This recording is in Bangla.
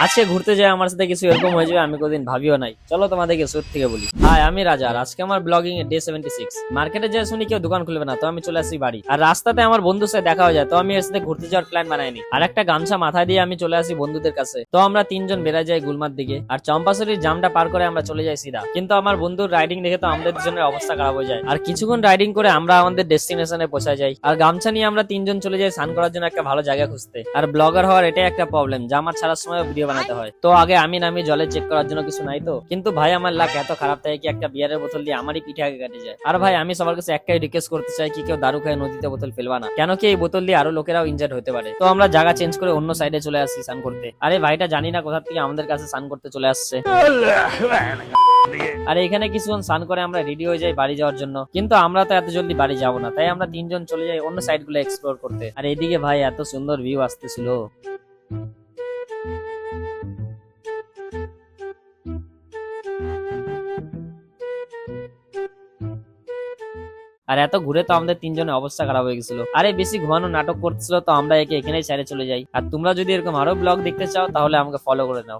আজকে ঘুরতে যাই আমার সাথে কিছু এরকম হয়ে যাবে আমি কোনদিন ভাবিও নাই। চলো তোমাদেরকে শুরু থেকে বলি। হাই, আমি রাজা। আর আজকে আমার ব্লগিং এর ডে 76। মার্কেটে যাই শুনি কেউ দোকান খুলবে না, তো আমি চলে আসি বাড়ি। আর রাস্তাতে আমার বন্ধুর সাথে দেখা হয়ে যায়, তো আমি এর সাথে ঘুরতে যাওয়ার প্ল্যান বানাইনি। আর একটা গামছা মাথায় দিয়ে আমি চলে আসি বন্ধুদের কাছে। তো আমরা তিনজন বেড়ে যাই গুলমার দিকে, আর চম্পাশরীর জামটা পার করে আমরা চলে যাই সিধা। কিন্তু আমার বন্ধুর রাইডিং দেখে তো আমাদের দুজনের অবস্থা খারাপ হয়ে যায়। আর কিছুক্ষণ রাইডিং করে আমরা আমাদের ডেস্টিনেশনে পৌঁছে যাই। আর গামছা নিয়ে আমরা তিনজন চলে যাই স্নান করার জন্য একটা ভালো জায়গা খুঁজতে। আর ব্লগার হওয়ার এটাই একটা প্রবলেম, জামা ছাড়ার সময় ভিডিও বানাতে হয়। তো আগে আমি নামি জলে চেক করার জন্য কিছু নাই তো, কিন্তু ভাই আমার লাক এত খারাপ থাকে কি একটা বিয়ারের বোতল দিয়ে আমারই পিঠে আগে কাটে যায়। আর ভাই আমি সবার কাছে একটাই রিকোয়েস্ট করতে চাই কি কেউ দারু খায় নদীতে বোতল ফেলবা না, কেন কি এই বোতল দিয়ে আরো লোকেরাও ইনজার্ড হতে পারে। তো আমরা জায়গা চেঞ্জ করে অন্য সাইডে চলে আসি স্নান করতে। আরে ভাইটা জানি না কোথা থেকে আমাদের কাছে স্নান করতে চলে আসছে। আর এখানে কিছুক্ষণ স্নান করে আমরা রেডি হয়ে যাই বাড়ি যাওয়ার জন্য, কিন্তু আমরা তো এত জলদি বাড়ি যাবো না, তাই আমরা তিনজন চলে যাই অন্য সাইড গুলো এক্সপ্লোর করতে। আর এদিকে ভাই এত সুন্দর ভিউ আসতেছিল। আর এত ঘুরে তো আমাদের তিনজনের অবস্থা খারাপ হয়ে গেছিল। আরে বেশি ঘুমানো নাটক করতেছিল, তো আমরা একে এখানেই ছেড়ে চলে যাই। আর তোমরা যদি এরকম আরো ব্লগ দেখতে চাও তাহলে আমাকে ফলো করে নাও।